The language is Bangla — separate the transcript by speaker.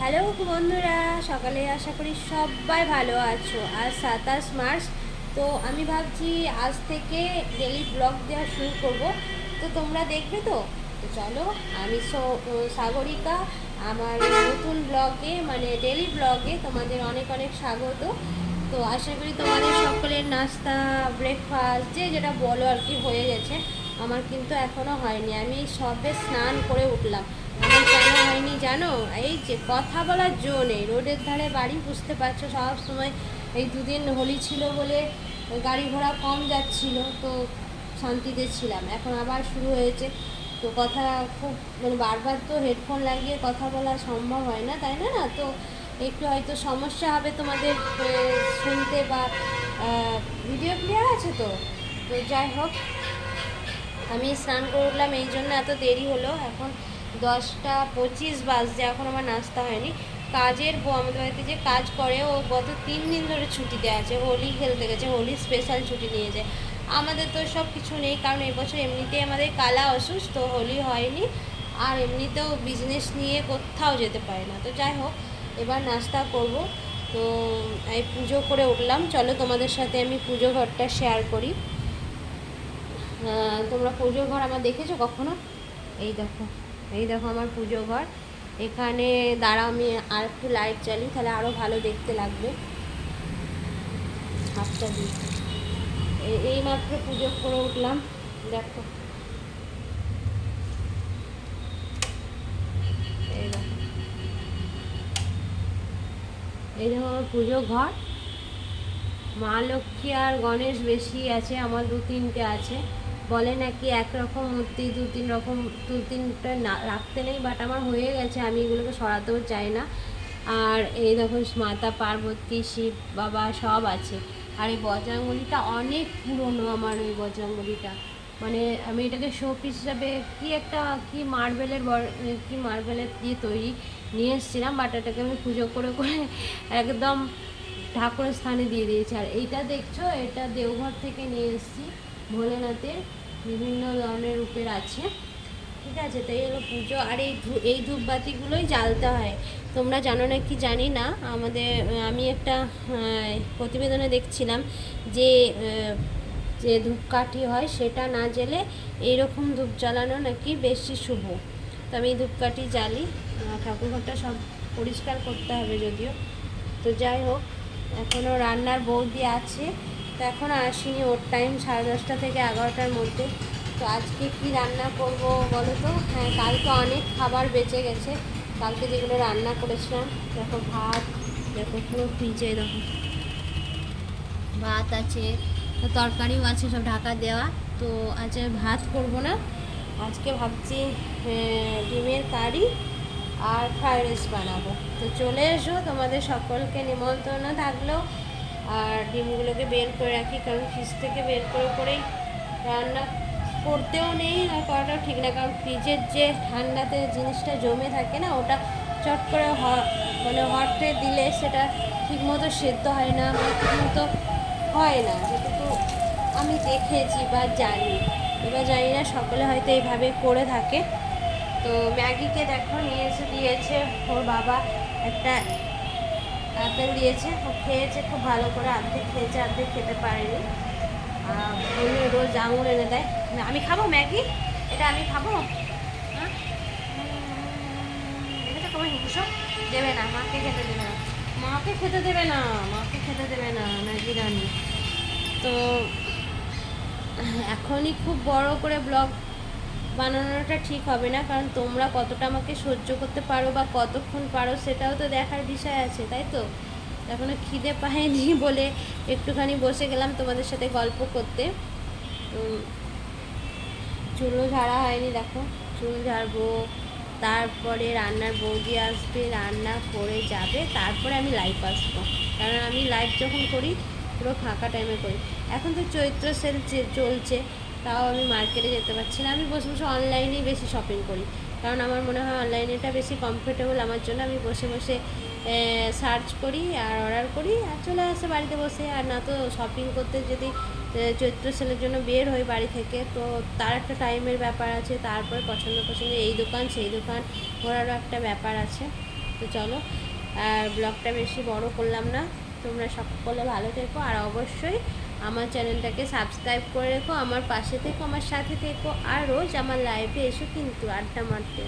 Speaker 1: হ্যালো বন্ধুরা, সকালে আশা করি সবাই ভালো আছো। আজ 27 মার্চ। তো আমি ভাবছি আজ থেকে ডেলি ব্লগ দেওয়া শুরু করব। তো তোমরা দেখবে তো? তো চলো, আমি সাগরিকা, আমার নতুন ব্লগে মানে ডেলি ব্লগে তোমাদের অনেক অনেক স্বাগত। তো আশা করি তোমাদের সকলের নাস্তা, ব্রেকফাস্ট যে যেটা বলো আর কি হয়ে গেছে। আমার কিন্তু এখনও হয়নি, আমি সবে স্নান করে উঠলাম। আমার কেন হয়নি জানো? এই যে কথা বলার জো নেই, রোডের ধারে বাড়ি, বুঝতে পারছো, সব সময় এই দুদিন হোলি ছিল বলে গাড়ি ঘোড়া কম যাচ্ছিল, তো শান্তিতে ছিলাম। এখন আবার শুরু হয়েছে, তো কথা খুব মানে বারবার তো হেডফোন লাগিয়ে কথা বলা সম্ভব হয় না, তাই না? না তো একটু হয়তো সমস্যা হবে তোমাদের শুনতে, বা ভিডিও ক্লিয়ার আছে তো? তো যাই হোক, আমি স্নান করে উঠলাম, এই জন্য এত দেরি হলো। এখন 10টা 25 বাজছে, এখন আমার নাস্তা হয়নি। কাজের বউ আমাদের বাড়িতে যে কাজ করে, ও গত 3 দিন ধরে ছুটিতে আছে, হোলি খেলতে গেছে, হোলি স্পেশাল ছুটি নিয়েছে। আমাদের তো সব কিছু নেই, কারণ এবছর এমনিতেই আমাদের কালা অসুস্থ, হোলি হয়নি, আর এমনিতেও বিজনেস নিয়ে কোথাও যেতে পারে না। তো যাই হোক, এবার নাস্তা করব। তো এই পুজো করে উঠলাম, চলো তোমাদের সাথে আমি পুজো ঘরটা শেয়ার করি। তোমরা পুজো ঘর আমার দেখেছো কখনো? এই দেখো, এই দেখো আমার পুজো ঘর। এখানে দাঁড়া, আমি আর একটু লাইট জ্বালি, তাহলে আরও ভালো দেখতে লাগবে। হাতটা দিই, এই মাত্র পুজো করে উঠলাম, দেখো। এই দেখো, এই দেখো আমার পুজো ঘর। মা লক্ষ্মী আর গণেশ বেশি আছে, আমার 2-3টে আছে। বলে নাকি একরকম মূর্তি দু তিনটা না রাখতে নেই, বাট আমার হয়ে গেছে, আমি এগুলোকে সরাতেও চাই না। আর এই দেখো মাতা পার্বতী, শিব বাবা সব আছে। আর এই বজরংবলীটা অনেক পুরনো, আমার ওই বজরংবলীটা, মানে আমি এটাকে শো পিস হিসাবে কি মার্বেলের দিয়ে তৈরি নিয়ে এসেছিলাম, বাট এটাকে আমি পুজো করে করে একদম ঠাকুরের স্থানে দিয়ে দিয়েছি। আর এইটা দেখছো, এটা দেওঘর থেকে নিয়ে এসেছি, ভোলেনাথের বিভিন্ন ধরনের রূপের আছে, ঠিক আছে? তো এই হলো পুজো। আর এই ধূপবাতিগুলোই জ্বালতে হয়, তোমরা জানো না কি জানি না। আমি একটা প্রতিবেদনে দেখছিলাম যে যে ধূপকাঠি হয় সেটা না জ্বেলে এইরকম ধূপ জ্বালানো নাকি বেশি শুভ। তো আমি ধূপকাঠি জ্বালি। ঠাকুরঘরটা সব পরিষ্কার করতে হবে যদিও। তো যাই হোক, এখনও রান্নার বৌদি আছে, তো এখনও আসেনি, ওর টাইম 10:30 থেকে 11টার মধ্যে। তো আজকে কি রান্না করব বলো তো? হ্যাঁ, কালকে অনেক খাবার বেঁচে গেছে, কালকে যেগুলো রান্না করেছিলাম। দেখো ভাত, দেখো পুরো ফ্রিজে, দেখো ভাত আছে, তরকারিও আছে, সব ঢাকা দেওয়া। তো আজকে ভাত করব না, আজকে ভাবছি ডিমের কারি আর ফ্রাইড রাইস বানাবো। তো চলে এসো, তোমাদের সকলকে নিমন্ত্রণ থাকলো। আর ডিমগুলোকে বের করে রাখি, কারণ ফ্রিজ থেকে বের করে করেই রান্না করতেও নেই আর করাটাও ঠিক না, কারণ ফ্রিজের যে ঠান্ডাতে জিনিসটা জমে থাকে না, ওটা চট করে মানে হটে দিলে সেটা ঠিকমতো সেদ্ধ হয় না, বা ঠিকমতো হয় না, যেটুকু আমি দেখেছি বা জানি। এবার জানি না সকলে হয়তো এইভাবে করে থাকে। তো ম্যাগিকে দেখো নিয়ে এসে দিয়েছে ওর বাবা, একটা আপেল দিয়েছে, ও খেয়েছে খুব ভালো করে, অর্ধেক খেয়েছে, অর্ধেক খেতে পারেনি। উনি রোজ আঙুর এনে দেয়। আমি খাবো ম্যাগি, এটা আমি খাবো? হ্যাঁ, এটা তো তোমার হিংস, দেবে না, মাকে খেতে দেবে না, মাকে খেতে দেবে না, মাকে খেতে দেবে না ম্যাগি রানি। তো এখনই খুব বড় করে ব্লগ বানানোটা ঠিক হবে না, কারণ তোমরা কতটা আমাকে সহ্য করতে পারো বা কতক্ষণ পারো সেটাও তো দেখার বিষয় আছে, তাই তো? এখনও খিদে পায়নি বলে একটুখানি বসে গেলাম তোমাদের সাথে গল্প করতে। চুলও ঝাড়া হয়নি, দেখো চুল ঝাড়বো, তারপরে রান্নার বৌদি আসবে, রান্না করে যাবে, তারপরে আমি লাইভ আসবো। কারণ আমি লাইভ যখন করি পুরো ফাঁকা টাইমে করি। এখন তো চৈত্র সেল চলছে, তাও আমি মার্কেটে যেতে পারছি না, আমি বসে বসে অনলাইনেই বেশি শপিং করি, কারণ আমার মনে হয় অনলাইনেটা বেশি কমফোর্টেবল আমার জন্য। আমি বসে বসে সার্চ করি আর অর্ডার করি আর চলে আসে বাড়িতে বসে। আর না তো শপিং করতে যদি চৈত্র সেলের জন্য বের হই বাড়ি থেকে, তো তার একটা টাইমের ব্যাপার আছে, তারপরে পছন্দ এই দোকান সেই দোকান ঘোরারও একটা ব্যাপার আছে। তো চলো আর ব্লগটা বেশি বড় করলাম না, তোমরা সকলে ভালো থেকো আর অবশ্যই আমার চ্যানেলটাকে সাবস্ক্রাইব করে রেখো, আমার পাশে থেকো, আমার সাথে থেকো, আর রোজ আমার লাইভে এসো কিন্তু আড্ডা মারতে।